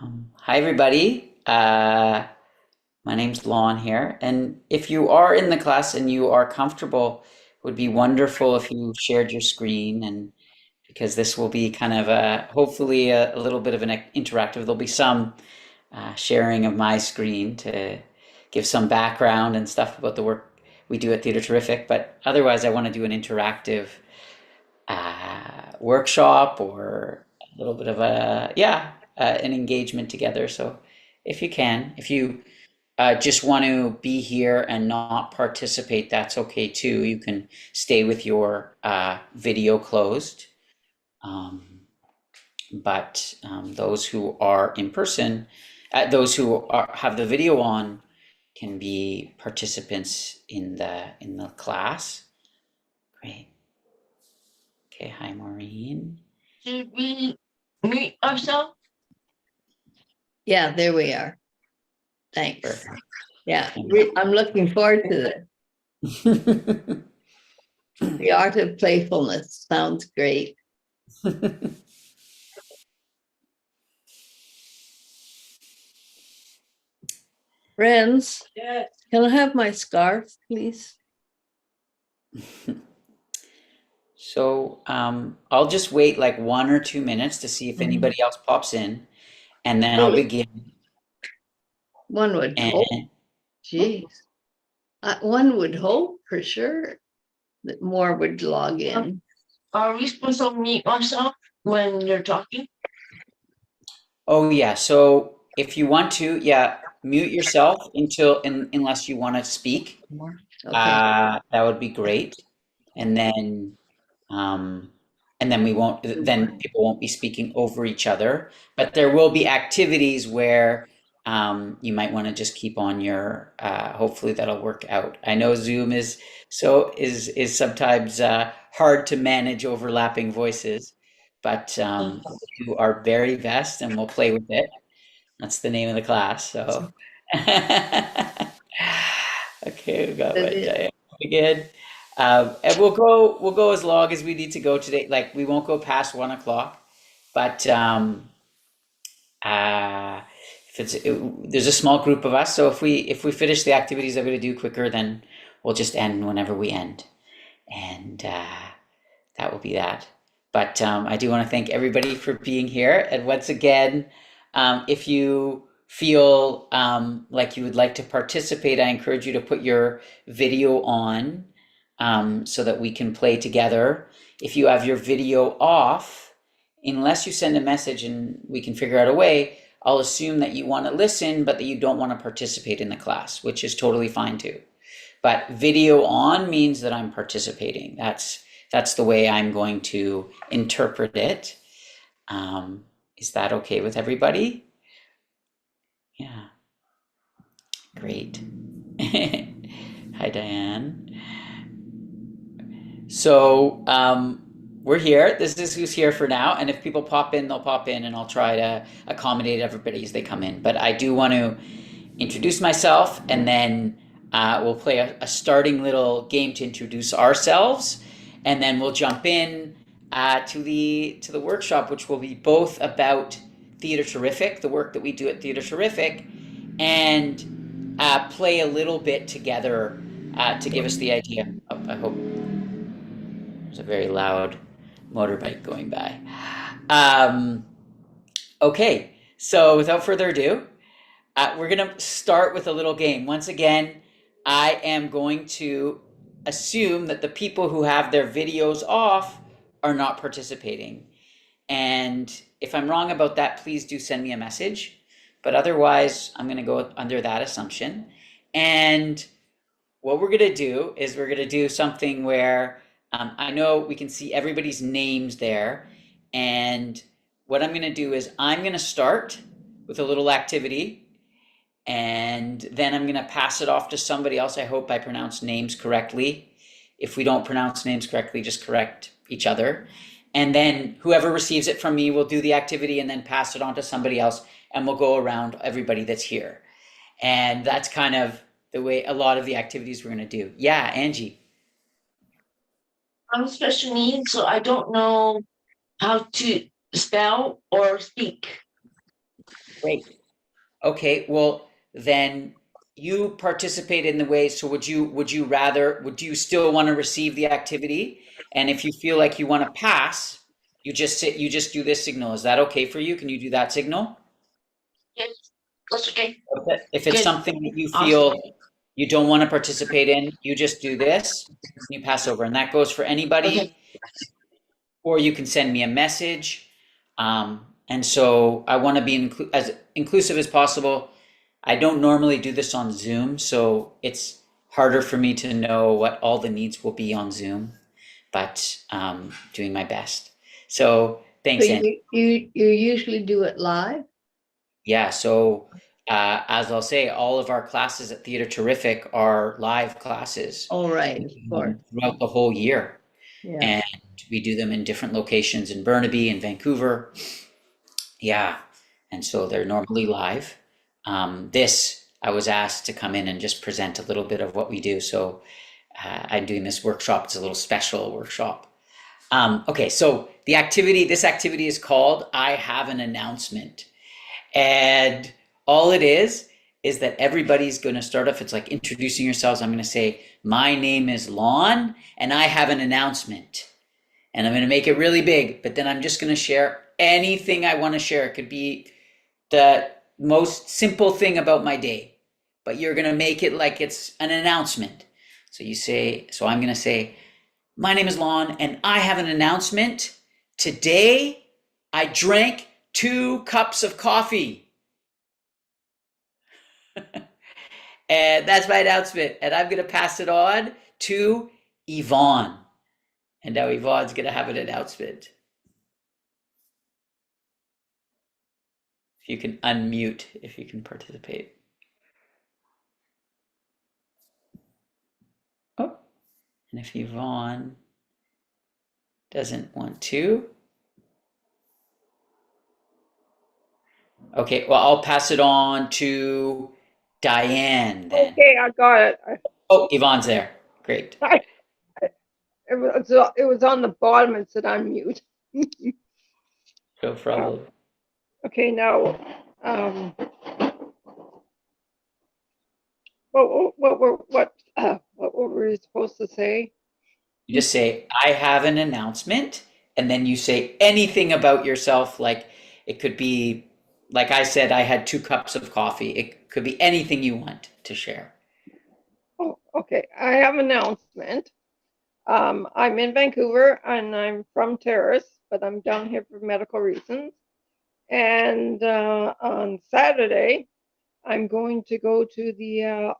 Hi, everybody. My name's Laen here. And if you are in the class and you are comfortable, it would be wonderful if you shared your screen. And because this will be kind of hopefully a little bit of an interactive, there'll be some sharing of my screen to give some background and stuff about the work we do at Theatre Terrific. But otherwise, I want to do an interactive workshop or a little bit of an engagement together. So if you just want to be here and not participate, that's okay too. You can stay with your video closed. Um, but those who are in person, have the video on, can be participants in the class. Great. Okay. Hi, Maureen. Should we mute ourselves? Yeah, there we are. Thanks. Perfect. Yeah, I'm looking forward to it. The art of playfulness sounds great. Friends, Yes. can I have my scarf, please? So I'll just wait like 1 or 2 minutes to see if anybody else pops in, and then I'll begin. One would hope. And Geez. One would hope for sure that more would log in. Are we supposed to mute ourselves when you're talking? oh yeah, so if you want to, yeah, mute yourself unless you want to speak. Okay. That would be great. And then um, then people won't be speaking over each other. But there will be activities where you might want to just keep on your. Hopefully that'll work out. I know Zoom is sometimes hard to manage overlapping voices, but do our very best, and we'll play with it. That's the name of the class. So, okay, we got That my is- Diane again. And we'll go as long as we need to go today. Like we won't go past 1 o'clock, but uh, there's a small group of us, so if we finish the activities I'm going to do quicker, then we'll just end whenever we end, and that will be that. But I do want to thank everybody for being here, and once again, if you feel like you would like to participate, I encourage you to put your video on so that we can play together. If you have your video off, unless you send a message and we can figure out a way, I'll assume that you want to listen, but that you don't want to participate in the class, which is totally fine too. But video on means that I'm participating. That's the way I'm going to interpret it. Is that okay with everybody? Yeah. Great. Hi, Diane. So we're here. This is who's here for now. And if people pop in, they'll pop in, and I'll try to accommodate everybody as they come in. But I do want to introduce myself, and then we'll play a starting little game to introduce ourselves, and then we'll jump in to the workshop, which will be both about Theatre Terrific, the work that we do at Theatre Terrific, and play a little bit together to give us the idea. Oh, I hope there's a very loud motorbike going by. Okay, so without further ado, we're going to start with a little game. Once again, I am going to assume that the people who have their videos off are not participating. And if I'm wrong about that, please do send me a message. But otherwise, I'm going to go under that assumption. And what we're going to do is we're going to do something where I know we can see everybody's names there. And what I'm going to do is I'm going to start with a little activity, and then I'm going to pass it off to somebody else. I hope I pronounce names correctly. If we don't pronounce names correctly, just correct each other. And then whoever receives it from me will do the activity and then pass it on to somebody else, and we'll go around everybody that's here. And that's kind of the way a lot of the activities we're going to do. Yeah, Angie. I'm special needs, so I don't know how to spell or speak. Great. Okay, well, then you participate in the way, so would you still want to receive the activity? And if you feel like you want to pass, you just do this signal. Is that okay for you? Can you do that signal? Yes, that's okay. Okay. If it's Good. something that you Awesome. feel you don't want to participate in, you just do this, you pass over. And that goes for anybody, Okay. or you can send me a message. And so I want to be as inclusive as possible. I don't normally do this on Zoom, so it's harder for me to know what all the needs will be on Zoom, but doing my best. So thanks, So Andy. you usually do it live? Yeah, so as I'll say, all of our classes at Theatre Terrific are live classes All right, of course. throughout the whole year. Yeah. And we do them in different locations in Burnaby and Vancouver. Yeah, and so they're normally live. This, I was asked to come in and just present a little bit of what we do. So I'm doing this workshop. It's a little special workshop. Okay, so this activity is called I Have an Announcement. And all it is that everybody's going to start off. It's like introducing yourselves. I'm going to say, my name is Laen, and I have an announcement. And I'm going to make it really big, but then I'm just going to share anything I want to share. It could be the most simple thing about my day, but you're going to make it like it's an announcement. So I'm going to say, my name is Laen, and I have an announcement. Today, I drank 2 cups of coffee. And that's my announcement. And I'm going to pass it on to Yvonne. And now Yvonne's going to have an announcement. If you can unmute, if you can participate. Oh, and if Yvonne doesn't want to. Okay, well, I'll pass it on to Diane then. Okay, I got it. Oh, Yvonne's there. Great. It was on the bottom. It said unmute. No problem. Okay, now, what were we supposed to say? You just say, I have an announcement, and then you say anything about yourself. Like it could be, like I said, I had 2 cups of coffee. It could be anything you want to share. Oh, okay. I have an announcement. I'm in Vancouver and I'm from Terrace, but I'm down here for medical reasons. And on Saturday, I'm going to go to the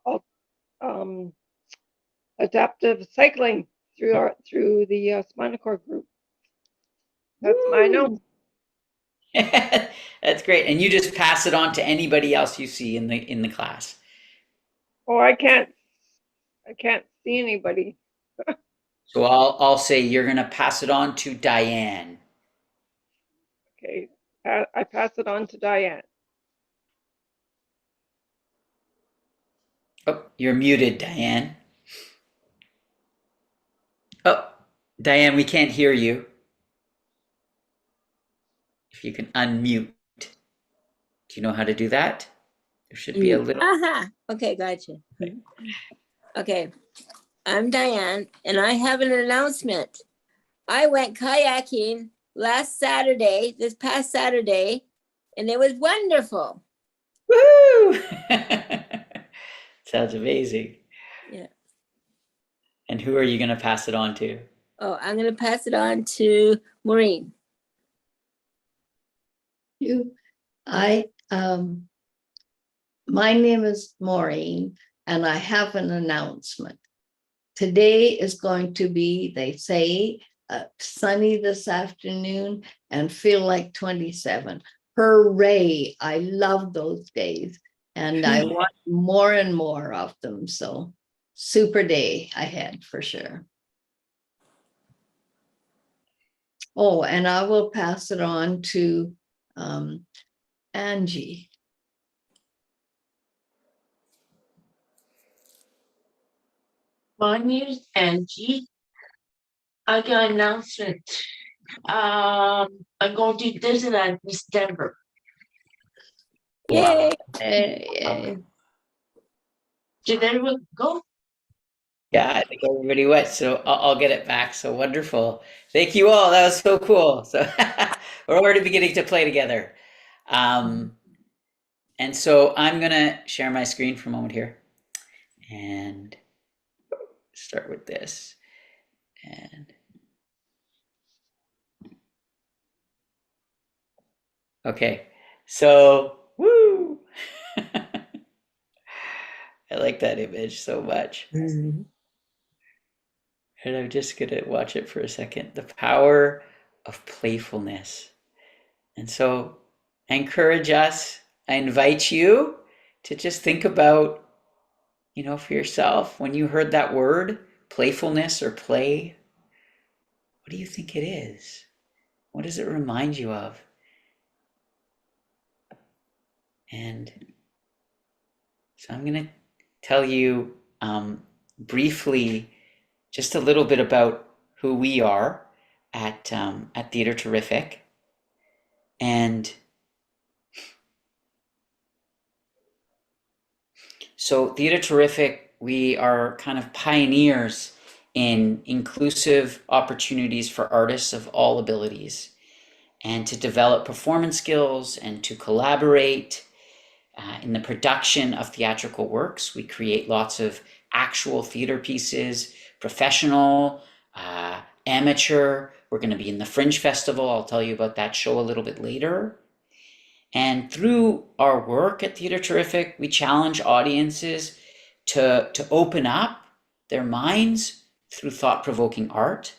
adaptive cycling through the spinal cord group. That's my announcement. That's great. And you just pass it on to anybody else you see in the class. Oh, I can't see anybody. So I'll say you're gonna pass it on to Diane. Okay, I pass it on to Diane. Oh, you're muted, Diane. Oh, Diane, we can't hear you. If you can unmute. Do you know how to do that? There should be a little. Okay, gotcha. Okay, I'm Diane, and I have an announcement. I went kayaking this past Saturday, and it was wonderful. Woo! Sounds amazing. Yeah. And who are you going to pass it on to? Oh, I'm going to pass it on to Maureen. My name is Maureen, and I have an announcement. Today is going to be, they say, sunny this afternoon and feel like 27. Hooray! I love those days, and I want more and more of them. So super day ahead for sure. Oh, and I will pass it on to Angie. My name is Angie. I got an announcement. I'm going to Disneyland this December. Yay. Yay. Did everyone go? Yeah, I think everybody went, so I'll get it back. So wonderful. Thank you all. That was so cool. So we're already beginning to play together. And so I'm gonna share my screen for a moment here and start with this. And okay, so woo! I like that image so much. Mhm. And I'm just gonna watch it for a second. The power of playfulness. And so I encourage us, I invite you to just think about, for yourself, when you heard that word, playfulness or play, what do you think it is? What does it remind you of? And so I'm going to tell you briefly just a little bit about who we are at Theatre Terrific. And so Theatre Terrific, we are kind of pioneers in inclusive opportunities for artists of all abilities and to develop performance skills and to collaborate in the production of theatrical works. We create lots of actual theater pieces, professional, amateur. We're going to be in the Fringe Festival. I'll tell you about that show a little bit later. And through our work at Theatre Terrific, we challenge audiences to open up their minds through thought-provoking art.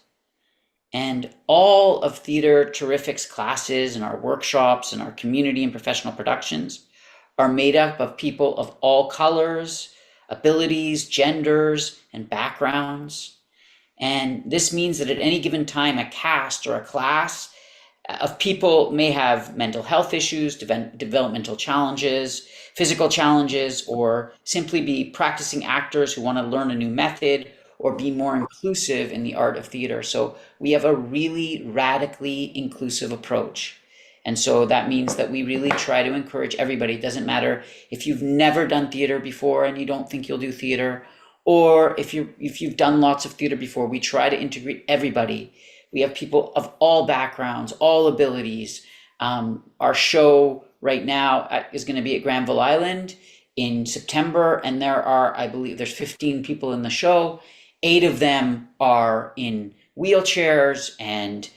And all of Theatre Terrific's classes and our workshops and our community and professional productions are made up of people of all colors, abilities, genders, and backgrounds. And this means that at any given time, a cast or a class of people may have mental health issues, developmental challenges, physical challenges, or simply be practicing actors who want to learn a new method or be more inclusive in the art of theater. So we have a really radically inclusive approach. And so that means that we really try to encourage everybody. It doesn't matter if you've never done theater before and you don't think you'll do theater, or if you've done lots of theater before. We try to integrate everybody. We have people of all backgrounds, all abilities. Our show right now is going to be at Granville Island in September, and I believe there's 15 people in the show. 8 of them are in wheelchairs, and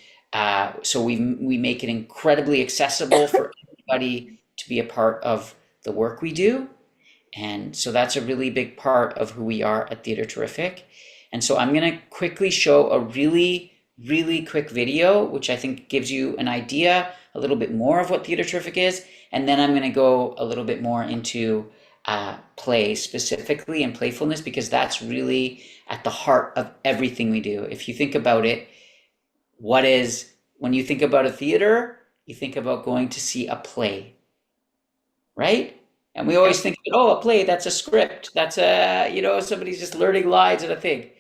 so we make it incredibly accessible for everybody to be a part of the work we do. And so that's a really big part of who we are at Theatre Terrific. And so I'm going to quickly show a really, really quick video, which I think gives you an idea a little bit more of what Theatre Terrific is. And then I'm going to go a little bit more into play specifically and playfulness, because that's really at the heart of everything we do. If you think about it, when you think about a theater, you think about going to see a play, right? And we always think, a play, that's a script. That's somebody's just learning lines and a thing.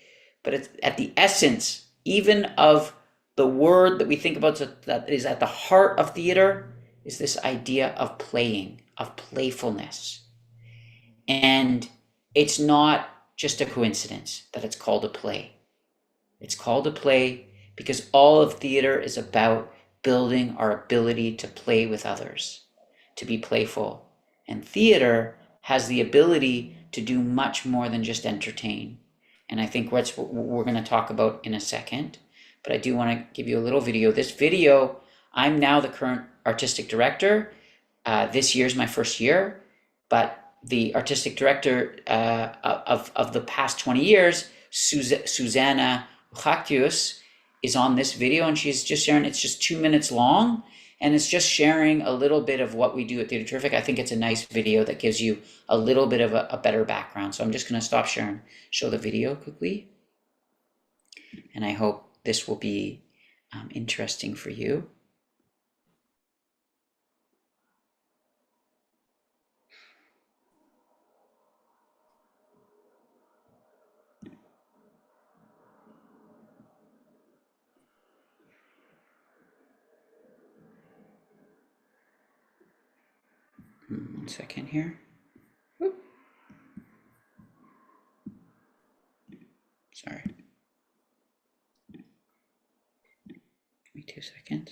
But it's at the essence, even of the word that we think about that is at the heart of theater, is this idea of playing, of playfulness. And it's not just a coincidence that it's called a play. It's called a play because all of theater is about building our ability to play with others, to be playful. And theater has the ability to do much more than just entertain. And I think what we're going to talk about in a second. But I do want to give you a little video. This video, I'm now the current artistic director. This year's my first year. But the artistic director of the past 20 years, Susanna Uchactius, is on this video, and she's just sharing. It's just 2 minutes long, and it's just sharing a little bit of what we do at Theatre Terrific. I think it's a nice video that gives you a little bit of a better background. So I'm just going to stop sharing, show the video quickly, and I hope this will be interesting for you. 1 second here. Whoop. Sorry. Give me 2 seconds.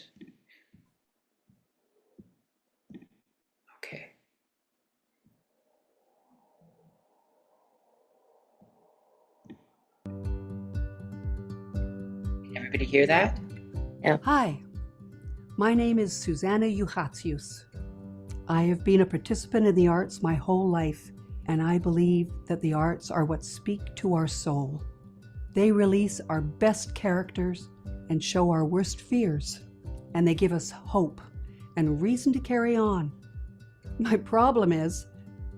Okay. Can everybody hear that? Hi, my name is Susanna Euchatsius. I have been a participant in the arts my whole life, and I believe that the arts are what speak to our soul. They release our best characters and show our worst fears, and they give us hope and reason to carry on. My problem is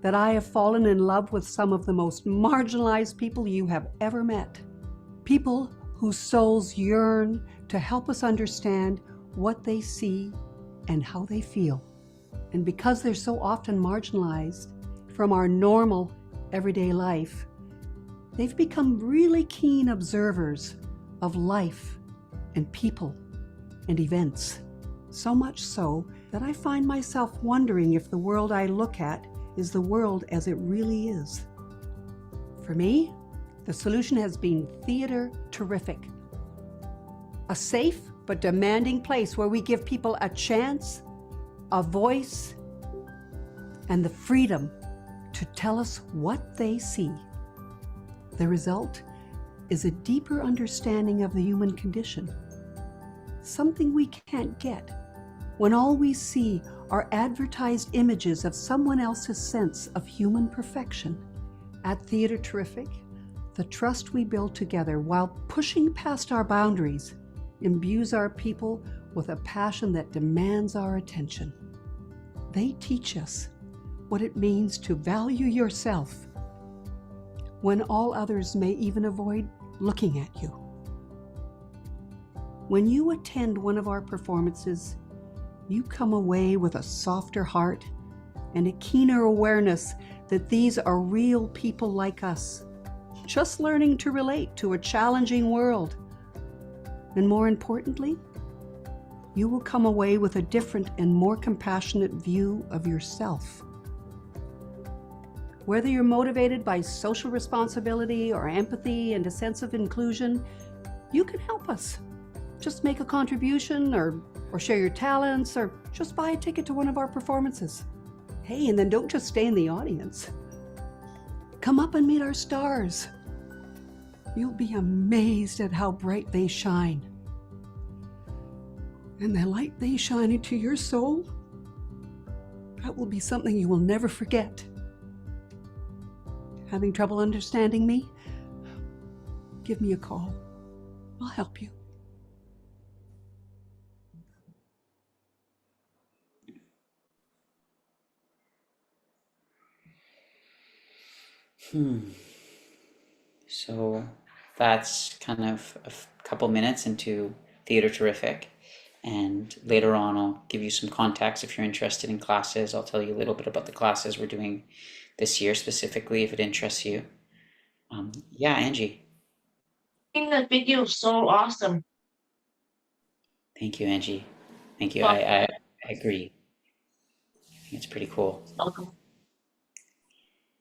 that I have fallen in love with some of the most marginalized people you have ever met. People whose souls yearn to help us understand what they see and how they feel. And because they're so often marginalized from our normal everyday life, they've become really keen observers of life and people and events. So much so that I find myself wondering if the world I look at is the world as it really is. For me, the solution has been theater terrific. A safe but demanding place where we give people a chance, a voice, and the freedom to tell us what they see. The result is a deeper understanding of the human condition, something we can't get when all we see are advertised images of someone else's sense of human perfection. At Theater Terrific, the trust we build together while pushing past our boundaries imbues our people with a passion that demands our attention. They teach us what it means to value yourself when all others may even avoid looking at you. When you attend one of our performances, you come away with a softer heart and a keener awareness that these are real people like us, just learning to relate to a challenging world. And more importantly, you will come away with a different and more compassionate view of yourself. Whether you're motivated by social responsibility or empathy and a sense of inclusion, you can help us. Just make a contribution or share your talents or just buy a ticket to one of our performances. Hey, and then don't just stay in the audience. Come up and meet our stars. You'll be amazed at how bright they shine. And the light they shine into your soul, that will be something you will never forget. Having trouble understanding me? Give me a call. I'll help you. So that's kind of a couple minutes into Theater Terrific. And later on, I'll give you some context if you're interested in classes. I'll tell you a little bit about the classes we're doing this year specifically, if it interests you. Yeah, Angie. I think that video is so awesome. Thank you, Angie. Thank you. Well- I agree. I think it's pretty cool. Welcome.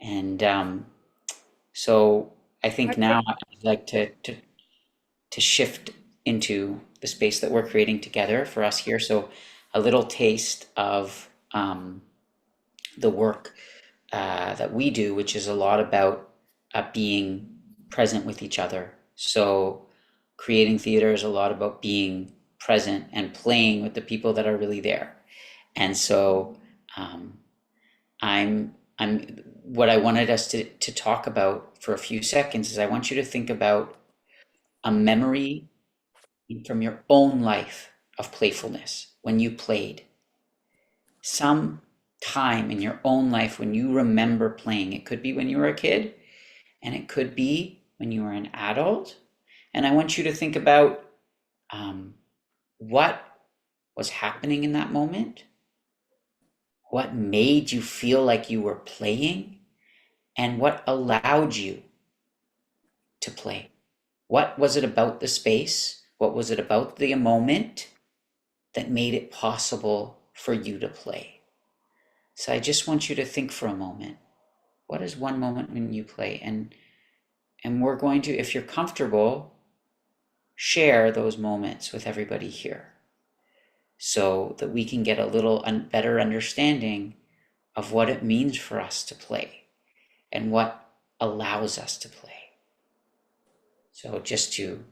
And so I think now I'd like to shift into the space that we're creating together for us here. So a little taste of the work that we do, which is a lot about being present with each other. So creating theater is a lot about being present and playing with the people that are really there. And so I'm what I wanted us to talk about for a few seconds is I want you to think about a memory from your own life of playfulness when you played. Some time in your own life when you remember playing. It could be when you were a kid, and it could be when you were an adult. And I want you to think about what was happening in that moment, what made you feel like you were playing, and what allowed you to play. What was it about the space? What was it about the moment that made it possible for you to play? So I just want you to think for a moment. What is one moment when you play? And we're going to, if you're comfortable, share those moments with everybody here so that we can get a little better understanding of what it means for us to play and what allows us to play. So just to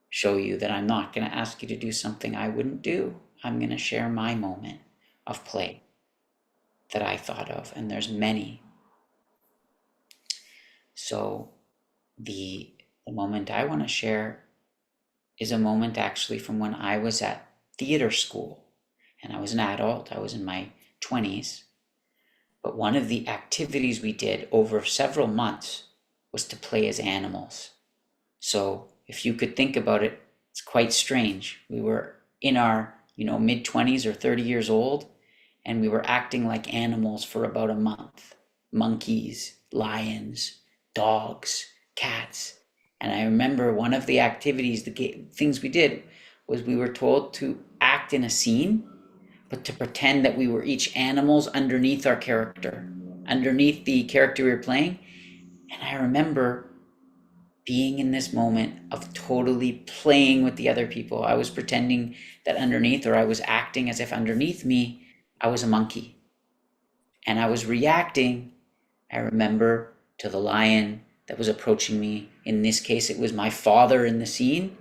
show you that I'm not going to ask you to do something I wouldn't do, I'm going to share my moment of play that I thought of, and there's many. So the moment I want to share is a moment actually from when I was at theater school, and I was an adult, I was in my 20s, but one of the activities we did over several months was to play as animals. So if you could think about it, it's quite strange. We were in our, mid-20s or 30 years old, and we were acting like animals for about a month. Monkeys, lions, dogs, cats. And I remember one of the activities, things we did, was we were told to act in a scene, but to pretend that we were each animals underneath our character, underneath the character we were playing. And I remember being in this moment of totally playing with the other people. I was pretending that underneath, or I was acting as if underneath me, I was a monkey. And I was reacting, I remember, to the lion that was approaching me. In this case, it was my father in the scene,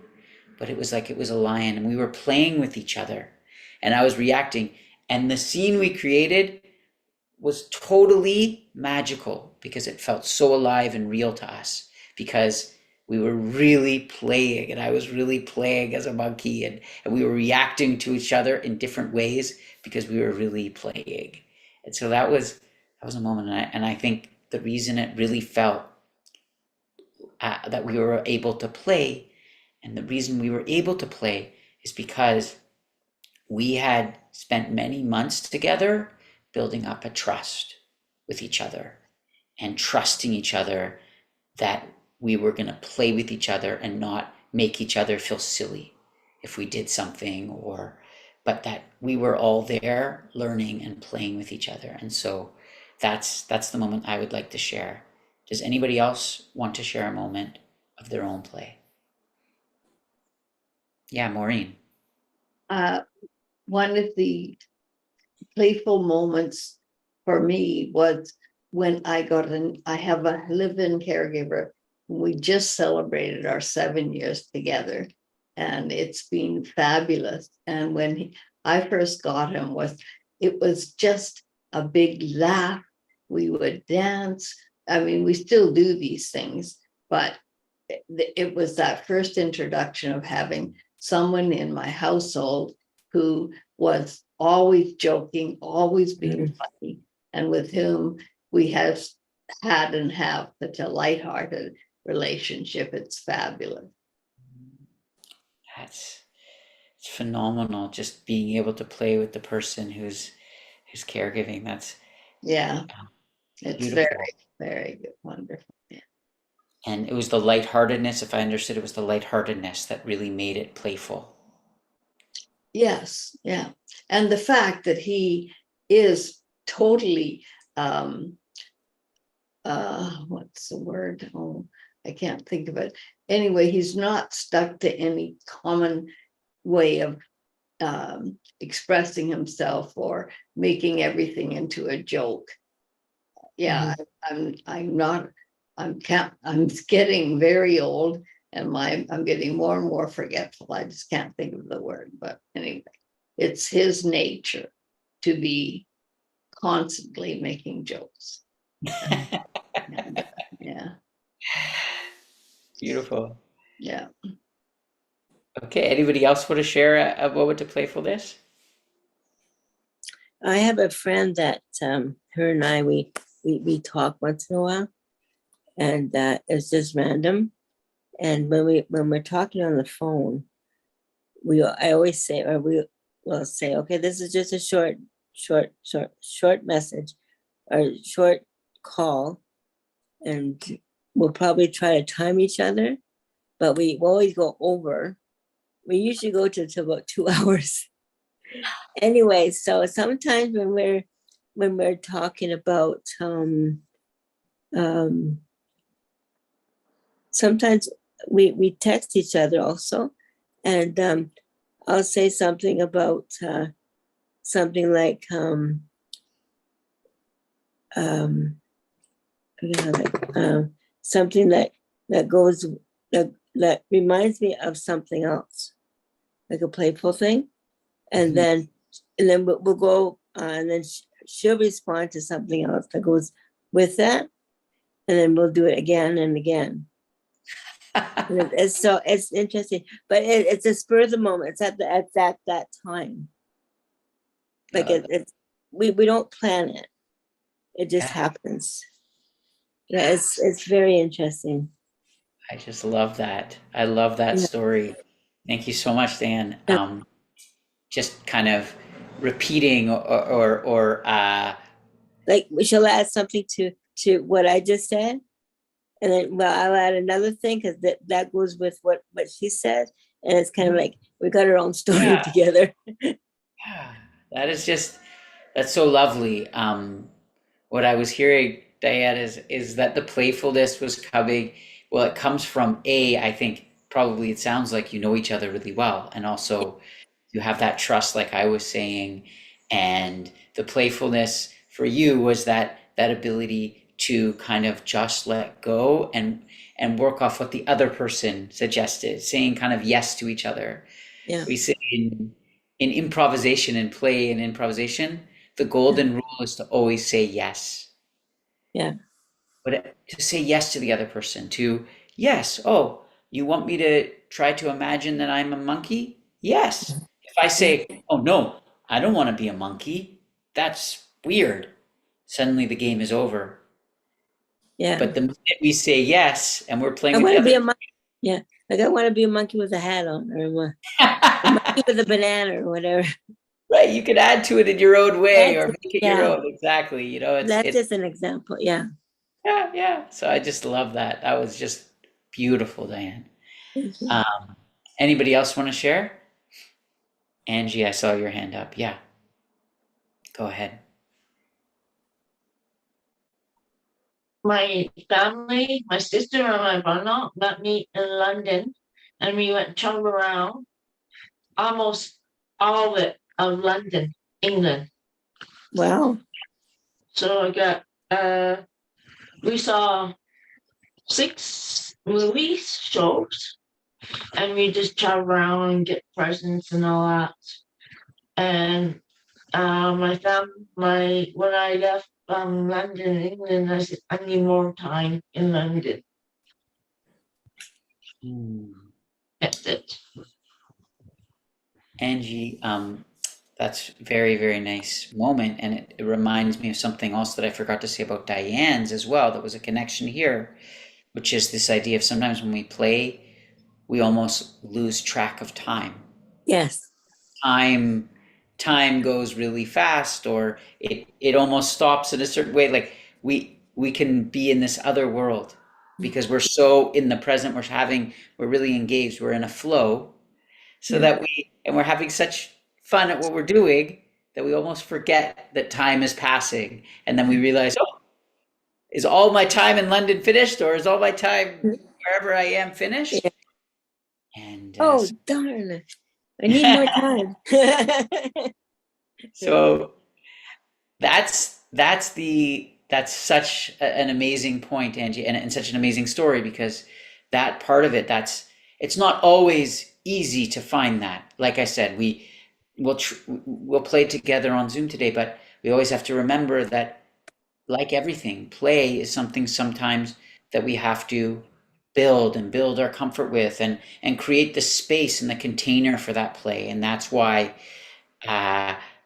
but it was like it was a lion, and we were playing with each other. And I was reacting. And the scene we created was totally magical because it felt so alive and real to us, because we were really playing, and I was really playing as a monkey, and we were reacting to each other in different ways because we were really playing. And so that was a moment. And I think the reason it really felt that we were able to play, and the reason we were able to play, is because we had spent many months together building up a trust with each other and trusting each other that we were going to play with each other and not make each other feel silly if we did something, but that we were all there learning and playing with each other. And so that's the moment I would like to share. Does anybody else want to share a moment of their own play? Yeah, Maureen. One of the playful moments for me was when I have a live-in caregiver. We just celebrated our 7 years together, and it's been fabulous. And when I first got him, it was just a big laugh. We would dance. I mean, we still do these things, but it was that first introduction of having someone in my household who was always joking, always being funny, and with whom we have had and have such a lighthearted relationship. It's fabulous. It's phenomenal, just being able to play with the person who's caregiving. That's it's beautiful. Very, very good, wonderful. Yeah. And it was the lightheartedness, if I understood, it was the lightheartedness that really made it playful. Yes, yeah. And the fact that he is totally what's the word? Oh, I can't think of it. Anyway, he's not stuck to any common way of expressing himself or making everything into a joke. Yeah, I'm getting very old, and I'm getting more and more forgetful. I just can't think of the word. But anyway, it's his nature to be constantly making jokes. Yeah. Beautiful. Yeah. Okay, anybody else want to share a moment of playfulness? I have a friend that her and I, we talk once in a while, and it's just random. And when we're talking on the phone, I always say, or we will say, okay, this is just a short message or short call, and we'll probably try to time each other, but we always go over. We usually go to about 2 hours. Anyway, so sometimes when we're when we're talking about sometimes we text each other also, and I'll say something about something like something that goes that reminds me of something else, like a playful thing, and then we'll go and then she'll respond to something else that goes with that, and then we'll do it again and again. It's interesting, but it's a spur of the moment. It's at that time. Like we don't plan it. It just happens. Yeah, it's very interesting. I just love that. I love that story. Thank you so much, Dan. Just kind of repeating or like, shall I add something to what I just said? And then, well, I'll add another thing because that goes with what she said. And it's kind of like we got our own story together. Yeah, that's so lovely. What I was hearing, Diane, is that the playfulness was coming. Well, it comes from I think probably it sounds like you know each other really well. And also you have that trust, like I was saying. And the playfulness for you was that ability to kind of just let go and work off what the other person suggested, saying kind of yes to each other. Yeah. We say in improvisation and play and improvisation, the golden rule is to always say yes. Yeah. But to say yes to the other person, yes, oh, you want me to try to imagine that I'm a monkey? Yes. If I say, oh no, I don't want to be a monkey, that's weird. Suddenly the game is over. Yeah. But the minute we say yes and we're playing with the other, be a monkey. Yeah. Like I want to be a monkey with a hat on, or a monkey with a banana or whatever. Right. You could add to it in your own way or make it your own. Exactly. You know, that's just an example. Yeah. Yeah. So I just love that. That was just beautiful, Diane. Anybody else want to share? Angie, I saw your hand up. Yeah. Go ahead. My family, my sister and my brother met me in London, and we went travel around almost all of London, England. Wow. So I got we saw 6 movie shows, and we just travel around and get presents and all that. And my family, when I left London, England, I said I need more time in London. That's it. Angie, that's very, very nice moment. And it reminds me of something else that I forgot to say about Diane's as well. That was a connection here, which is this idea of sometimes when we play, we almost lose track of time. Yes. Time goes really fast, or it almost stops in a certain way. Like we can be in this other world because we're so in the present, we're really engaged, we're in a flow, so that we're having such fun at what we're doing that we almost forget that time is passing. And then we realize, oh, is all my time in London finished, or is all my time wherever I am finished? Yeah. And darn, I need more time. So that's such an amazing point, Angie, and such an amazing story, because that part of it, it's not always easy to find that. Like I said, we'll play together on Zoom today, but we always have to remember that, like everything, play is something sometimes that we have to build our comfort with and create the space and the container for that play. And that's why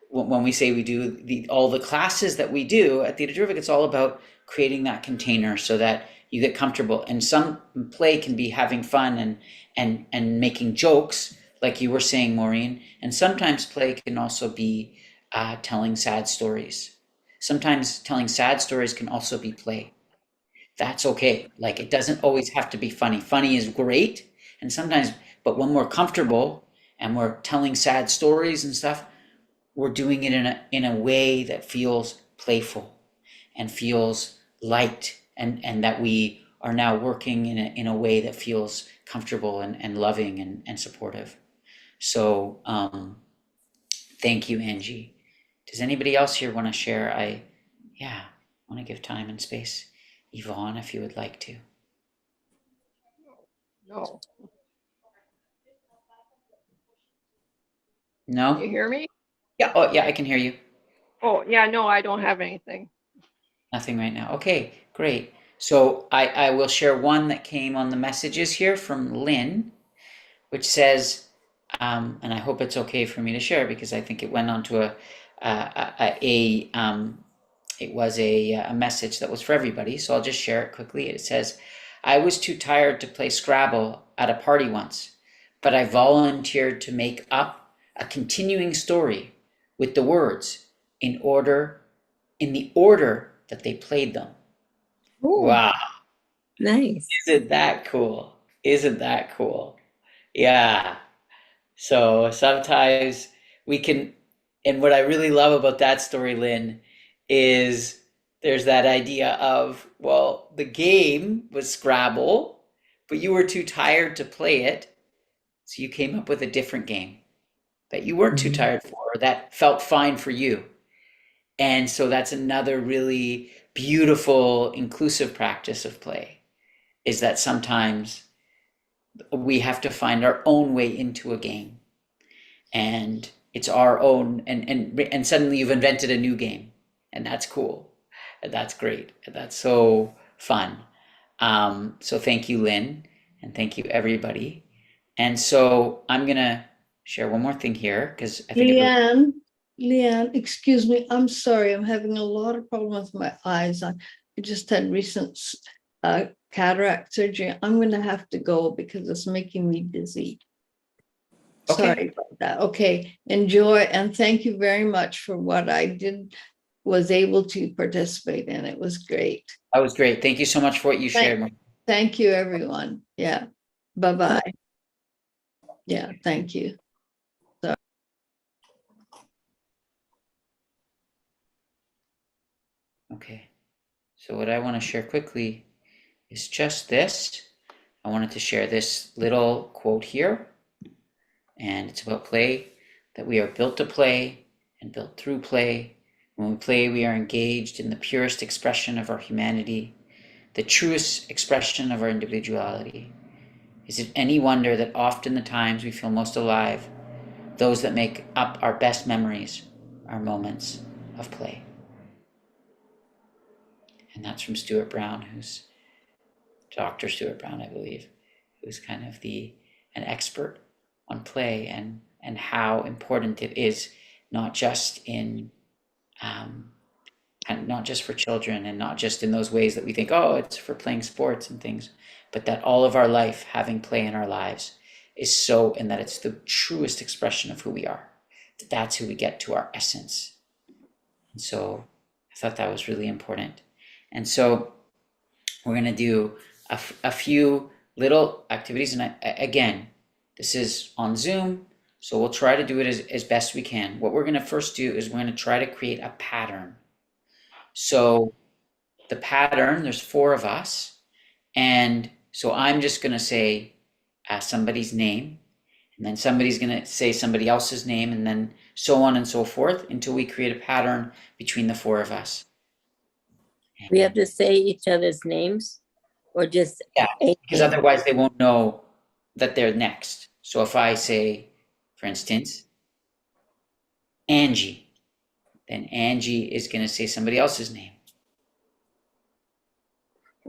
when we say we do all the classes that we do at Theatre Terrific, it's all about creating that container so that you get comfortable. And some play can be having fun and making jokes, like you were saying, Maureen. And sometimes play can also be telling sad stories. Sometimes telling sad stories can also be play. That's okay. Like, it doesn't always have to be funny. Funny is great, and sometimes, but when we're comfortable and we're telling sad stories and stuff, we're doing it in a way that feels playful and feels light, and that we are now working in a way that feels comfortable and loving and supportive. So thank you, Angie. Does anybody else here want to share? I want to give time and space. Yvonne, if you would like to. No. No? Can you hear me? Yeah, oh yeah, I can hear you. Oh, yeah, no, I don't have anything. Nothing right now. Okay, great. So I will share one that came on the messages here from Lynn, which says, and I hope it's okay for me to share because I think it went on to it was a message that was for everybody. So I'll just share it quickly. It says, I was too tired to play Scrabble at a party once, but I volunteered to make up a continuing story with the words in the order that they played them. Ooh, Wow. nice. Isn't that cool? Isn't that cool? Yeah. So sometimes we can, and what I really love about that story, Lynn, is there's that idea of, well, the game was Scrabble, but you were too tired to play it, so you came up with a different game that you weren't too tired for, or that felt fine for you. And so that's another really beautiful, inclusive practice of play, is that sometimes we have to find our own way into a game. And it's our own, and suddenly you've invented a new game. And that's cool. And that's great. And that's so fun. So thank you, Lynn, and thank you, everybody. And so I'm going to share one more thing here, because I think Leanne, excuse me. I'm sorry. I'm having a lot of problems with my eyes. I just had recent cataract surgery. I'm going to have to go because it's making me dizzy. Okay. Sorry about that. Okay. Enjoy. And thank you very much for what I was able to participate in. It was great. That was great. Thank you so much for what you shared. Thank you, everyone. Yeah. Bye-bye. Yeah. Thank you. Okay. So what I want to share quickly is just this. I wanted to share this little quote here, and it's about play, that we are built to play and built through play. When we play, we are engaged in the purest expression of our humanity, the truest expression of our individuality. Is it any wonder that often the times we feel most alive, those that make up our best memories, are moments of play? And that's from Stuart Brown, who's Dr. Stuart Brown, I believe, who's kind of an expert on play and how important it is, not just in and not just for children, and not just in those ways that we think, oh, it's for playing sports and things, but that all of our life having play in our lives is so, and that it's the truest expression of who we are. That's who we get to our essence. And so I thought that was really important. And so we're going to do a few little activities. And again, this is on Zoom, so we'll try to do it as best we can. What we're going to first do is we're going to try to create a pattern. So the pattern, there's 4 of us. And so I'm just going to say somebody's name, and then somebody's going to say somebody else's name, and then so on and so forth until we create a pattern between the 4 of us. We have to say each other's names, or just because otherwise they won't know that they're next. So if I say, for instance, Angie, then Angie is going to say somebody else's name.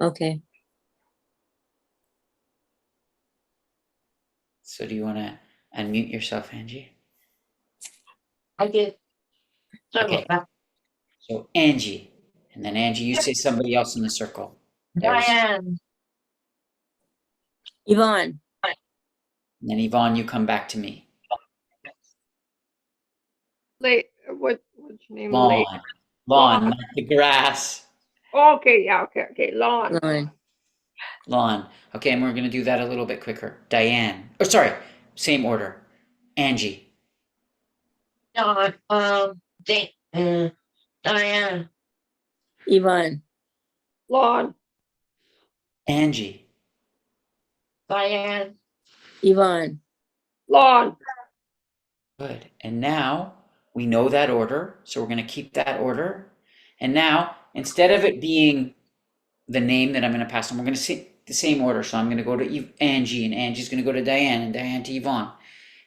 Okay. So do you want to unmute yourself, Angie? I did. Sorry Okay. about So Angie, and then Angie, you say somebody else in the circle. that. Diane. Yvonne. And then Yvonne, you come back to me. What's your name? Lawn, not the grass. Okay, yeah, okay. Lawn. Lawn. Okay, and we're going to do that a little bit quicker. Diane. Oh, sorry, same order. Angie. Diane. Yvonne, Lawn, Angie, Diane, Yvonne, lawn, good. And now we know that order, so we're going to keep that order. And now, instead of it being the name that I'm going to pass on, we're going to see the same order. So I'm going to go to Angie, and Angie's going to go to Diane, and Diane to Yvonne.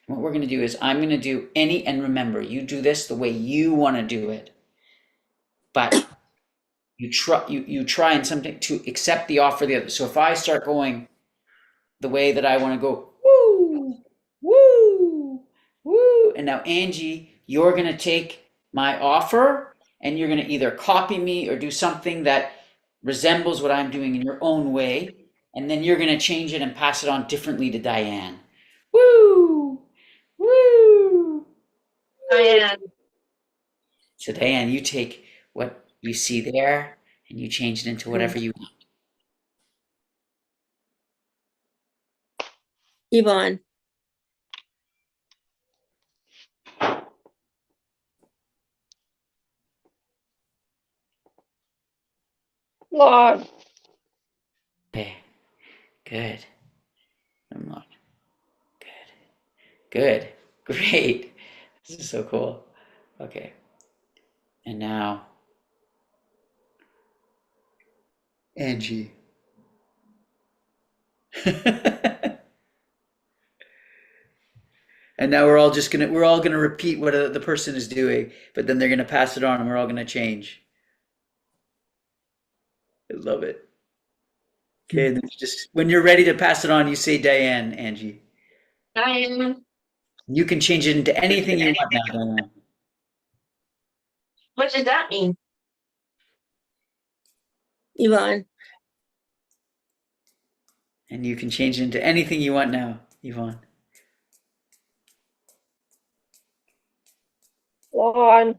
And what we're going to do is I'm going to do any, and remember, you do this the way you want to do it. But you try and something to accept the offer of the other. So if I start going the way that I want to go, woo, woo, woo, and now Angie, you're going to take my offer and you're going to either copy me or do something that resembles what I'm doing in your own way, and then you're going to change it and pass it on differently to Diane. Woo, woo. Diane, So Diane, you take what you see there and you change it into whatever you want. Yvonne, lawn, Okay, good. I'm on. Good, great. This is so cool. Okay, and now Angie. And now we're all gonna repeat what the person is doing, but then they're gonna pass it on, and we're all gonna change. I love it. Okay, and then just when you're ready to pass it on, you say Diane, Angie. Diane, You can change it into anything you want now, Diane. what does that mean? Yvonne, And you can change it into anything you want now, Yvonne. lawn,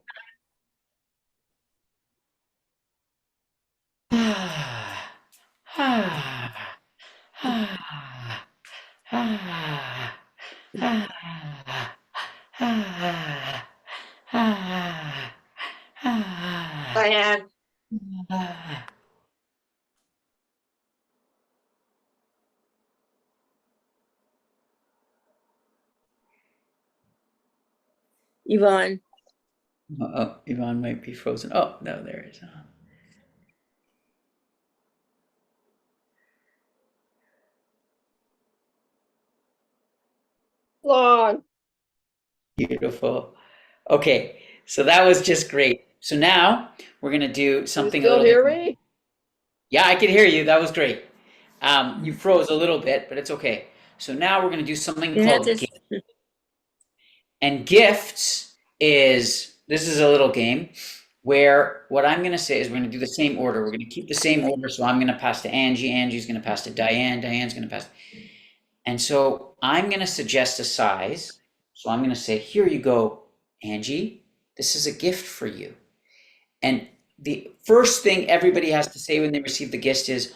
Diane, Yvonne, Oh, Yvonne might be frozen. Oh, no, there it is. lawn. Beautiful. Okay, so that was just great. So now we're gonna do You something a still little hear different. me? Yeah, I could hear you. That was great. You froze a little bit, but it's okay. So now we're gonna do something you have called to, gifts. And gifts is, this is a little game where what I'm gonna say is we're gonna do the same order. We're gonna keep the same order. So I'm gonna pass to Angie. Angie's gonna pass to Diane. Diane's gonna pass. And so I'm gonna suggest a size. So I'm gonna say, here you go, Angie. This is a gift for you. And the first thing everybody has to say when they receive the gift is,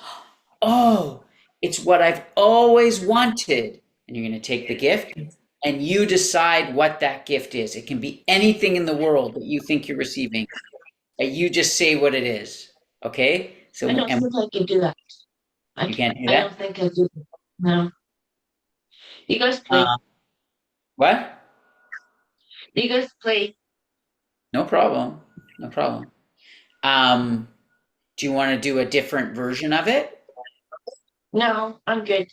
oh, it's what I've always wanted. And you're going to take the gift and you decide what that gift is. It can be anything in the world that you think you're receiving. And you just say what it is. Okay? So, I don't and think I can do that. you can't do I that? don't think I do. No. You guys play. What? You guys play. No problem. No problem. Do you want to do a different version of it? No, I'm good.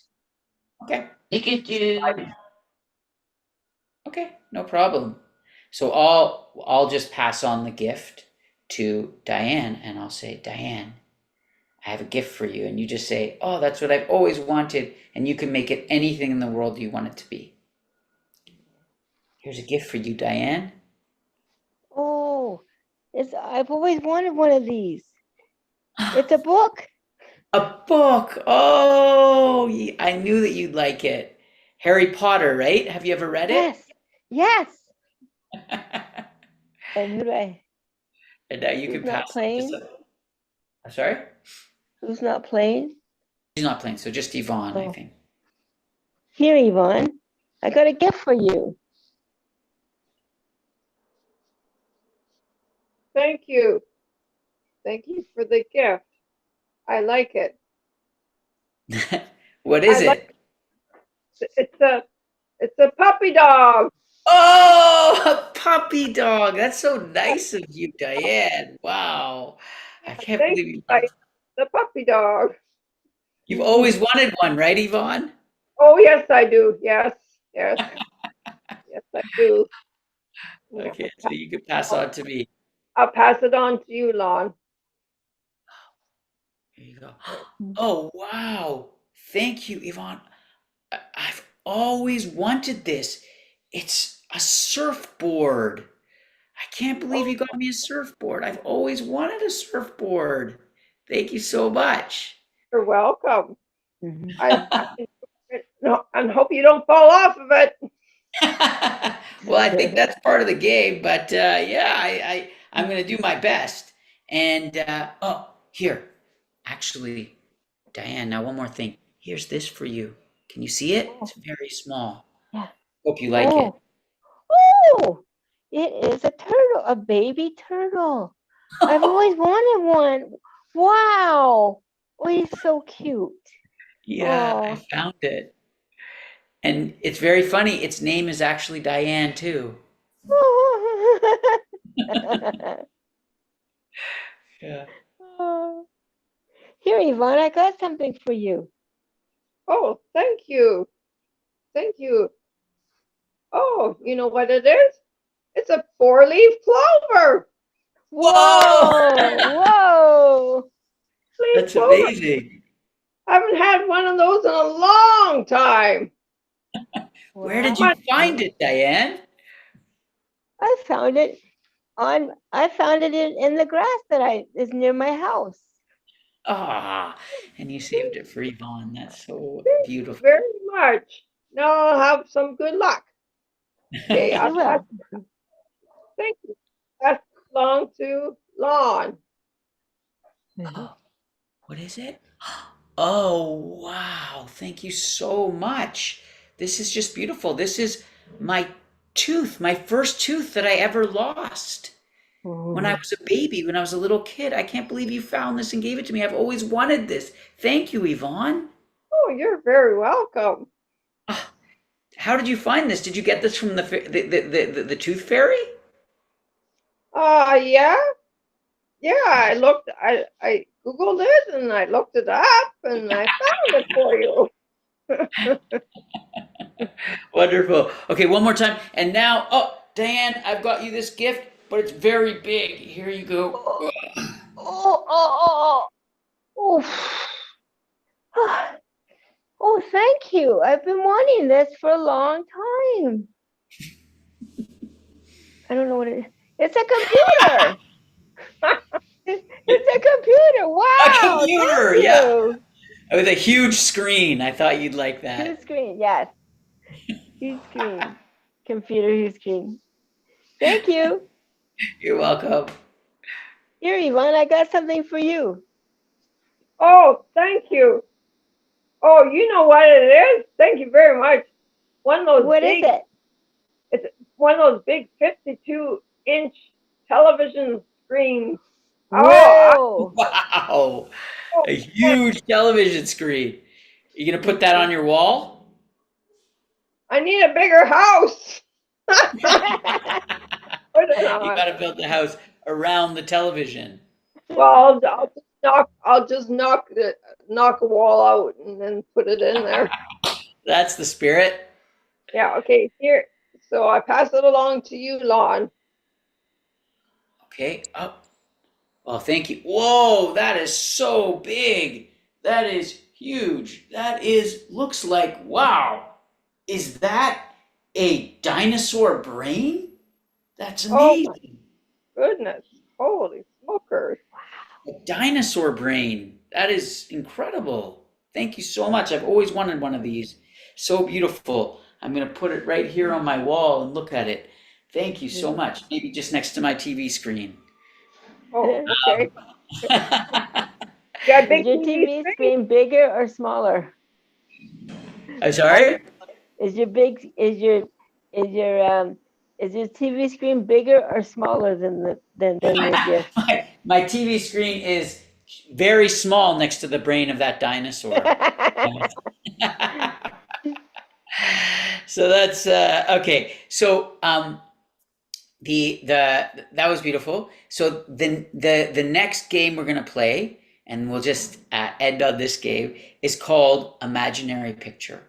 Okay. You could do. Okay, no problem. So I'll just pass on the gift to Diane and I'll say, Diane, I have a gift for you. And you just say, oh, that's what I've always wanted. And you can make it anything in the world you want it to be. Here's a gift for you, Diane. Oh, I've always wanted one of these. It's a book. A book. Oh, I knew that you'd like it. Harry Potter, right? Have you ever read it? Yes. And who do I? And now you Who's can not pass. playing? Sorry? Who's not playing? She's not playing, so just Yvonne, I Oh. think. Here, Yvonne. I got a gift for you. Thank you. Thank you for the gift. I like it. What is I it? like it's a puppy dog. Oh, a puppy dog. That's so nice of you, Diane. Wow. I can't Thank believe you. you. The puppy dog. You've always wanted one, right, Yvonne? Oh yes, I do. Yes, yes, yes, I do. Yeah, Okay, so you can pass on to me. I'll pass it on to you, Lon. Here you go. Oh, wow. Thank you, Yvonne. I've always wanted this. It's a surfboard. I can't believe you got me a surfboard. I've always wanted a surfboard. Thank you so much. You're welcome. Mhm. I no, and hope you don't fall off of it. Well, I think that's part of the game, but yeah, I'm going to do my best. And oh, here, actually, Diane, now one more thing. Here's this for you. Can you see it? It's very small. Yeah. Hope you like it. Oh, it is a turtle, a baby turtle. I've always wanted one. Wow. Oh, he's so cute. Yeah, I Oh. found it. And it's very funny. Its name is actually Diane, too. Yeah. Oh. Here, Yvonne, I got something for you. Oh, thank you. Thank you. Oh, you know what it is? It's a 4-leaf clover. Whoa, whoa. Leaf That's clover. amazing. I haven't had one of those in a long time. Where did Wow. you find it, Diane? I found it in the grass that is near my house. Ah, and you saved it for Yvonne. That's so Thank you beautiful. very much. Now I'll have some good luck. Okay, Yes, I'll you will. thank you. Pass it along to Lon. Oh, what is it? Oh, wow. Thank you so much. This is just beautiful. This is my tooth, my first tooth that I ever lost when I was a baby, when I was a little kid. I can't believe you found this and gave it to me. I've always wanted this. Thank you, Yvonne. Oh, you're very welcome. Ah, how did you find this? Did you get this from the tooth fairy? Yeah. Yeah, I Googled it and I looked it up and I found it for you. Wonderful. Okay, one more time. And now, oh, Diane, I've got you this gift, but it's very big. Here you go. Oh, oh, oh, oh. Oh, thank you. I've been wanting this for a long time. I don't know what it is. It's a computer. It's a computer. Wow. A computer, thank yeah. you. With a huge screen. I thought you'd like that. Huge screen, yes. Huge screen. Computer, huge screen. Thank you. You're welcome. Here, Yvonne, I got something for you. Oh, thank you. Oh, you know what it is? Thank you very much. One of those What is big, it? it's one of those big 52-inch television screens. Whoa. Wow. A huge television screen. You gonna put that on your wall? I need a bigger house. Put it You on. gotta build the house around the television. Well, I'll just knock a wall out and then put it in there. That's the spirit. Yeah, okay, here. So I pass it along to you, Lon. Okay. Oh, well, thank you. Whoa, that is so big. That is huge. That looks like, wow. Is that a dinosaur brain? That's Oh my amazing. goodness. Holy smokers. A dinosaur brain. That is incredible. Thank you so much. I've always wanted one of these. So beautiful. I'm going to put it right here on my wall and look at it. Thank you so much. Maybe just next to my TV screen. Oh, okay. I'm Got a big Is your TV screen bigger or smaller? sorry? Is your Is your TV screen bigger or smaller than your gift? My TV screen is very small next to the brain of that dinosaur. So that's okay. So that was beautiful. So then the next game we're gonna play, and we'll just end on this game, is called Imaginary Picture.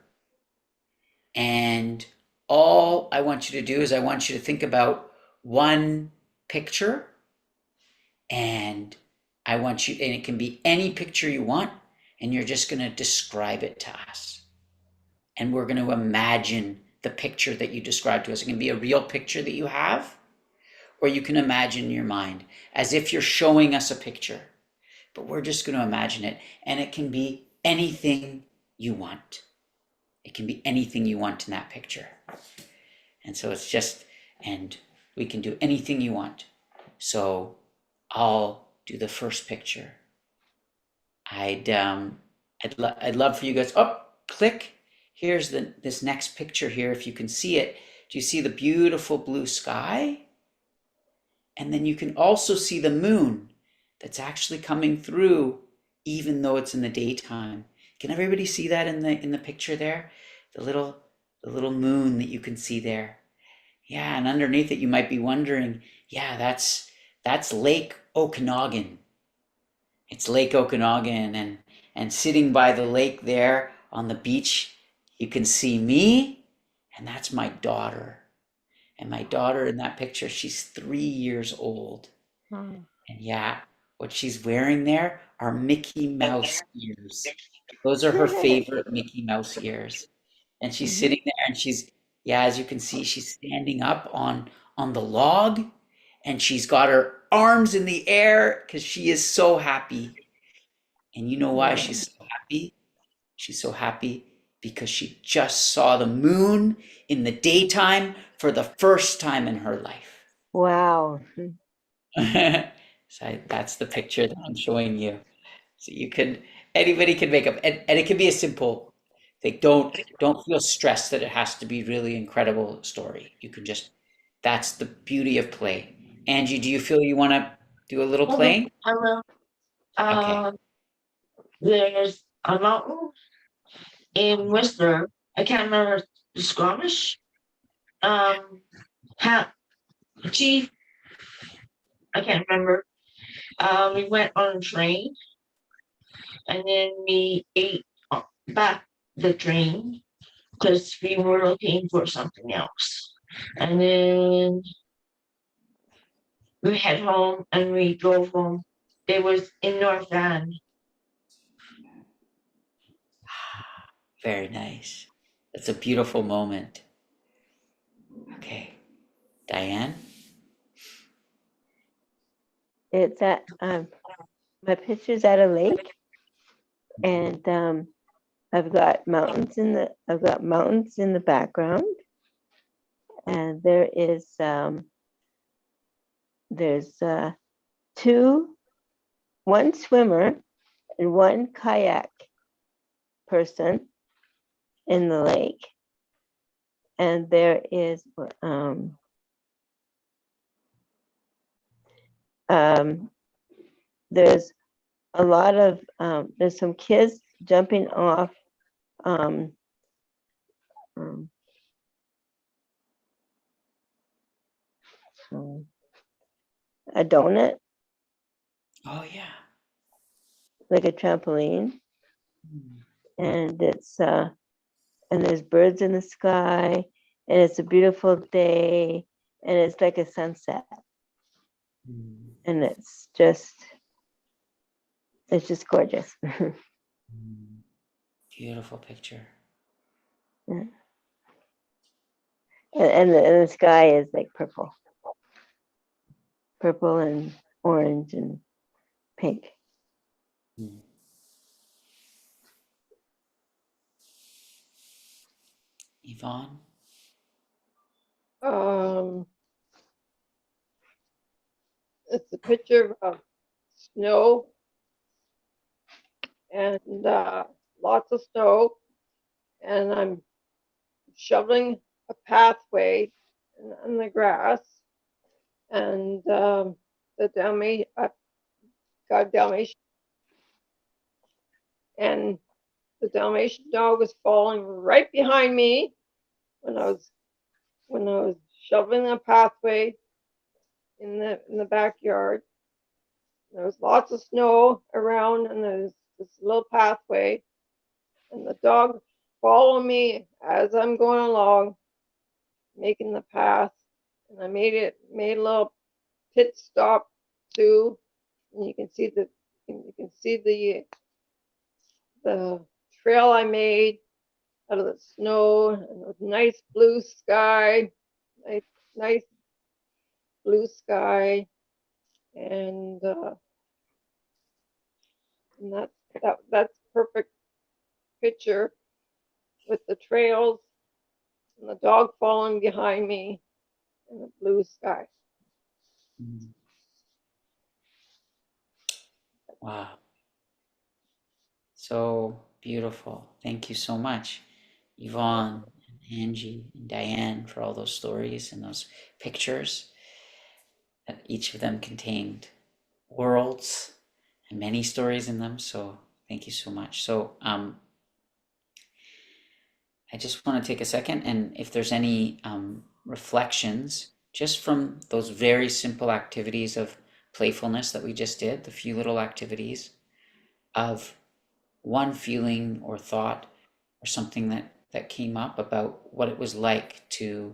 And all I want you to do is I want you to think about one picture, and I want you, and it can be any picture you want, and you're just gonna describe it to us. And we're going to imagine the picture that you described to us. It can be a real picture that you have, or you can imagine in your mind as if you're showing us a picture. But we're just going to imagine it. And it can be anything you want. It can be anything you want in that picture. And so it's just, and we can do anything you want. So I'll do the first picture. I'd love for you guys, click. Here's this next picture here, if you can see it. Do you see the beautiful blue sky? And then you can also see the moon that's actually coming through, even though it's in the daytime. Can everybody see that in the picture there? The little moon that you can see there. Yeah, and underneath it you might be wondering, yeah, that's Lake Okanagan. It's Lake Okanagan, and sitting by the lake there on the beach, you can see me, and that's my daughter. And my daughter in that picture, she's 3 years old. And yeah, what she's wearing there are Mickey Mouse ears. Those are her favorite Mickey Mouse ears. And she's sitting there, and she's, yeah, as you can see, she's standing up on the log, and she's got her arms in the air because she is so happy. And you know why she's so happy? She's so happy because she just saw the moon in the daytime for the first time in her life. Wow. So that's the picture that I'm showing you. So anybody can make up, and it can be a simple thing. Don't feel stressed that it has to be really incredible story. You can just, that's the beauty of play. Angie, do you feel you want to do a little playing? I will. Okay. There's a mountain in Whistler. I can't remember the Squamish. Chief, I can't remember. We went on a train, and then we ate back the train because we were looking for something else. And then we head home, and we drove home. It was in North Van. Very nice. That's a beautiful moment. Okay. Diane? It's at my picture's at a lake, and I've got mountains in the background, and there's one swimmer and one kayak person in the lake, and there is there's a lot of there's some kids jumping off a donut, Oh, yeah. like a trampoline, and it's and there's birds in the sky, and it's a beautiful day, and it's like a sunset, and it's just gorgeous. Beautiful picture. And the sky is like purple and orange and pink. Yvonne? It's a picture of snow and lots of snow, and I'm shoveling a pathway in the grass. And the Dalmatian, got a Dalmatian, and the Dalmatian dog was following right behind me when I was shoveling a pathway in the backyard. There was lots of snow around, and there's this little pathway, and the dog followed me as I'm going along, making the path. And I made a little pit stop too, and you can see the trail I made out of the snow, and with nice blue sky, nice blue sky, and that's perfect picture with the trails and the dog following behind me and the blue sky. Wow. So beautiful. Thank you so much, Yvonne, and Angie, and Diane, for all those stories and those pictures. That each of them contained worlds and many stories in them. So thank you so much. So I just want to take a second, and if there's any reflections just from those very simple activities of playfulness that we just did, the few little activities of one feeling or thought or something that came up about what it was like to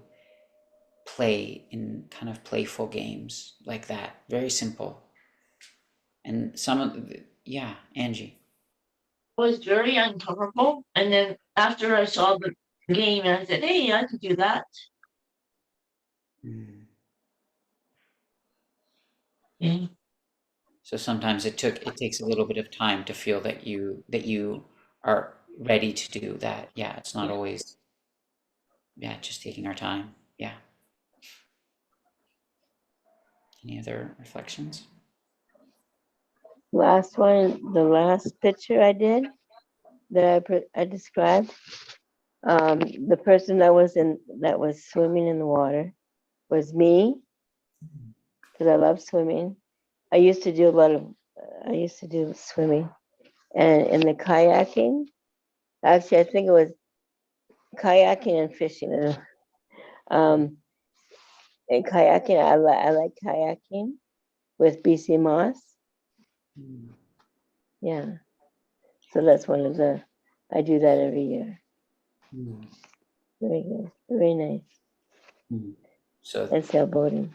play in kind of playful games like that. Very simple. And some of the, yeah, Angie. It was very uncomfortable. And then after I saw the game, I said, hey, I could do that. Yeah. So sometimes it takes a little bit of time to feel that you are ready to do that. Yeah, it's not always, just taking our time. Yeah. Any other reflections? Last one, the last picture I did that I described, the person that was swimming in the water was me, because I love swimming. I used to do swimming, and in the kayaking, actually I think it was kayaking and fishing. In kayaking, I like kayaking with BC Moss. Yeah, so that's one of the, I do that every year. Very good, very nice. So, and sailboating.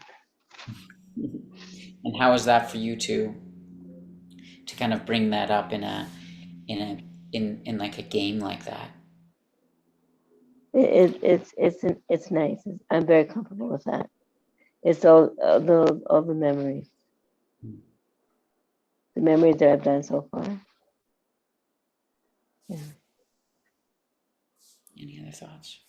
And how is that for you to kind of bring that up in like a game like that? It's nice. I'm very comfortable with that. It's all the memories, the memories that I've done so far. Yeah. Any other thoughts?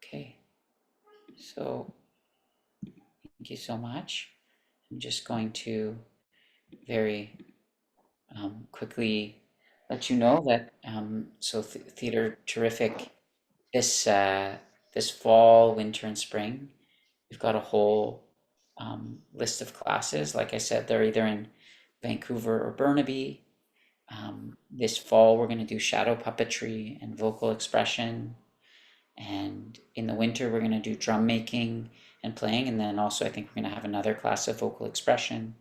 Okay, so thank you so much. I'm just going to very quickly let you know that so Theater Terrific this fall, winter, and spring, we've got a whole list of classes. Like I said, they're either in Vancouver or Burnaby. This fall, we're going to do shadow puppetry and vocal expression. And in the winter, we're going to do drum making and playing. And then also, I think we're going to have another class of vocal expression.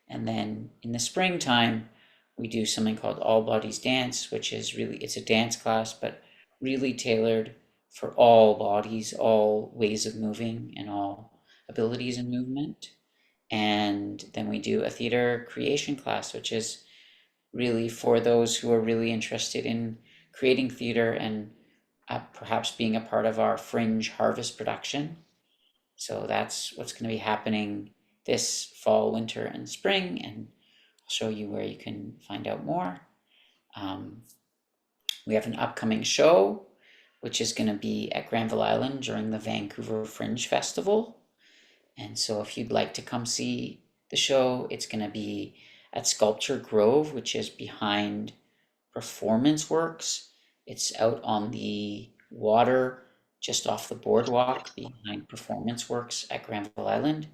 And then in the springtime, we do something called All Bodies Dance, which is it's a dance class, but really tailored for all bodies, all ways of moving, and all abilities in movement. And then we do a theater creation class, which is really for those who are really interested in creating theater and perhaps being a part of our Fringe Harvest production. So that's what's going to be happening this fall, winter, and spring, and I'll show you where you can find out more. We have an upcoming show, which is going to be at Granville Island during the Vancouver Fringe Festival. And so if you'd like to come see the show, it's going to be at Sculpture Grove, which is behind Performance Works. It's out on the water, just off the boardwalk behind Performance Works at Granville Island.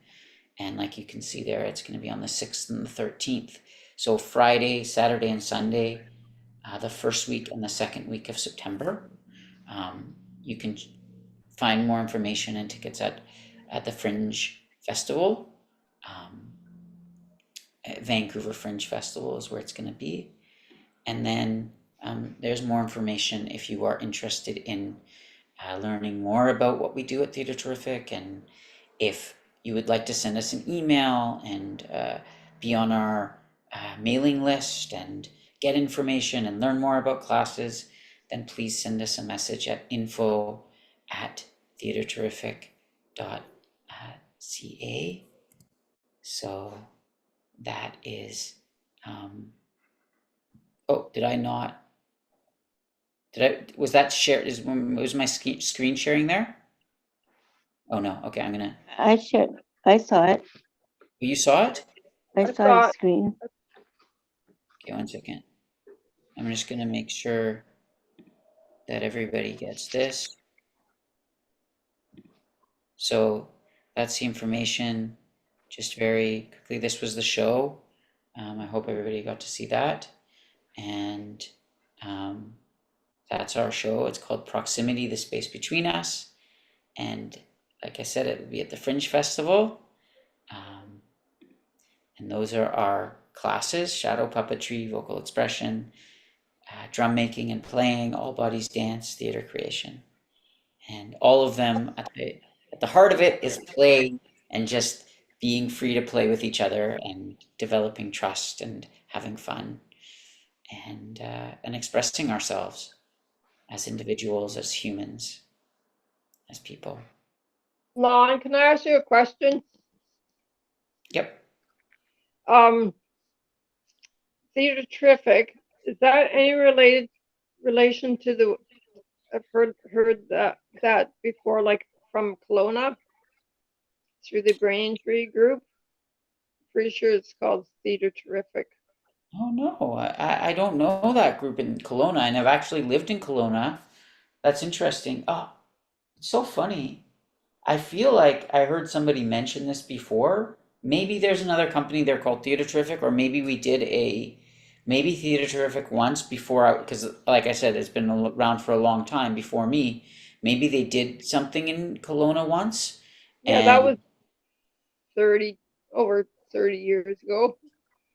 And like you can see there, it's going to be on the 6th and the 13th. So Friday, Saturday, and Sunday, the first week and the second week of September. You can find more information and tickets at the Fringe Festival. Vancouver Fringe Festival is where it's going to be. And then there's more information if you are interested in learning more about what we do at Theatre Terrific, and if you would like to send us an email and be on our mailing list and get information and learn more about classes, then please send us a message at info@theatreterrific.ca. So that is, oh, did I not? Was that shared? Was my screen sharing there? Oh no, okay, I'm gonna, I saw it. you saw it? I saw the screen. Okay, 1 second. I'm just gonna make sure that everybody gets this. So that's the information, just very quickly. This was the show. I hope everybody got to see that. And that's our show. It's called Proximity, the Space Between Us. And like I said, it will be at the Fringe Festival. And those are our classes: shadow puppetry, vocal expression, drum making and playing, all bodies dance, theater creation. And all of them, at the heart of it, is play and just being free to play with each other and developing trust and having fun and expressing ourselves as individuals, as humans, as people. Laen, can I ask you a question? Yep. Theatre Terrific, is that any relation to the? I've heard that before, like from Kelowna, through the Brain Tree group. Pretty sure it's called Theatre Terrific. Oh no, I don't know that group in Kelowna, and I've actually lived in Kelowna. That's interesting. Oh, it's so funny. I feel like I heard somebody mention this before. Maybe there's another company there called Theatre Terrific, or maybe we did maybe Theatre Terrific once before, because like I said, it's been around for a long time before me. Maybe they did something in Kelowna once. Yeah, that was over 30 years ago.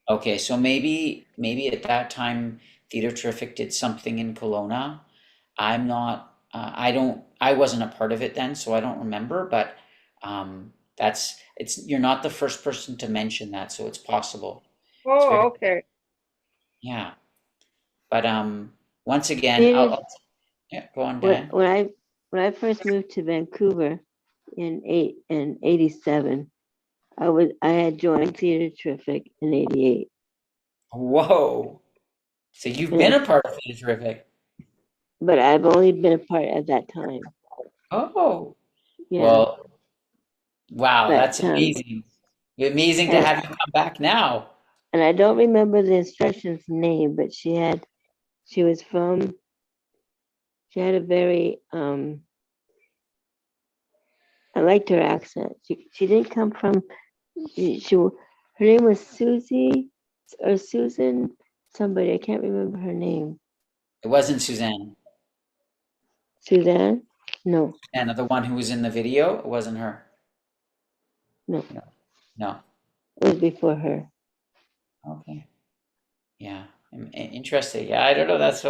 Okay, so maybe at that time Theatre Terrific did something in Kelowna. I'm not, I wasn't a part of it then, so I don't remember, but you're not the first person to mention that, so it's possible. Oh, okay. Yeah. But once again, yeah, go on, Dan. When I first moved to Vancouver in 87, I had joined Theatre Terrific in 88. Whoa. So you've been a part of Theatre Terrific. But I've only been a part at that time. Oh. Yeah. Well, wow, But, that's amazing. Amazing to have you come back now. And I don't remember the instructor's name, but she had a very, I liked her accent. She didn't come from, her name was Susie or Susan, somebody, I can't remember her name. It wasn't Suzanne. Suzanne? No. And the one who was in the video, it wasn't her. No. No. It was before her. Okay. Yeah. Interesting. Yeah, I don't know. It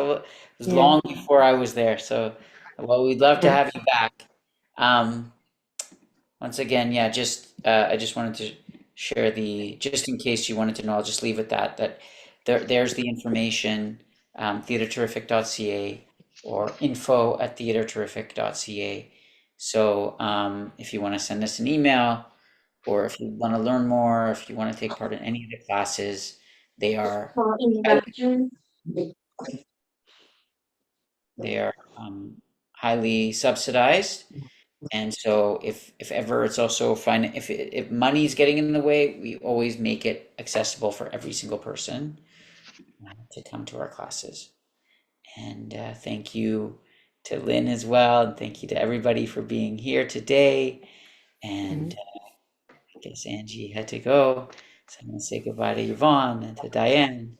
was long before I was there. So, well, we'd love to have you back. Once again, yeah, I just wanted to share just in case you wanted to know, I'll just leave it that there's the information, theatreterrific.ca or info@theatreterrific.ca. So if you want to send us an email, or if you want to learn more, if you want to take part in any of the classes, they are highly subsidized. And so if ever it's also fine, if money is getting in the way, we always make it accessible for every single person to come to our classes. And thank you to Lynn as well. And thank you to everybody for being here today. And I guess Angie had to go. So I'm going to say goodbye to Yvonne and to Diane.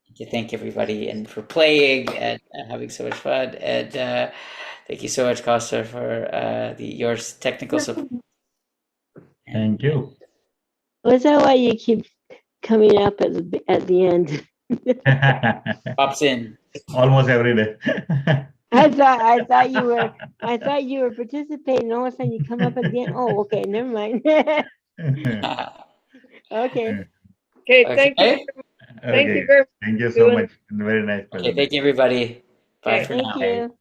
And to thank everybody and for playing and having so much fun. And thank you so much, Costa, for your technical support. Thank you. Was that why you keep coming up at the end? Pops in. Almost every day. I thought you were participating. All of a sudden you come up at the end. Oh, okay, never mind. Okay. Okay, thank you. Okay. Thank Okay. you very much. Thank you so much. Very nice Okay, thank you, everybody. Bye Okay. for Thank now. you.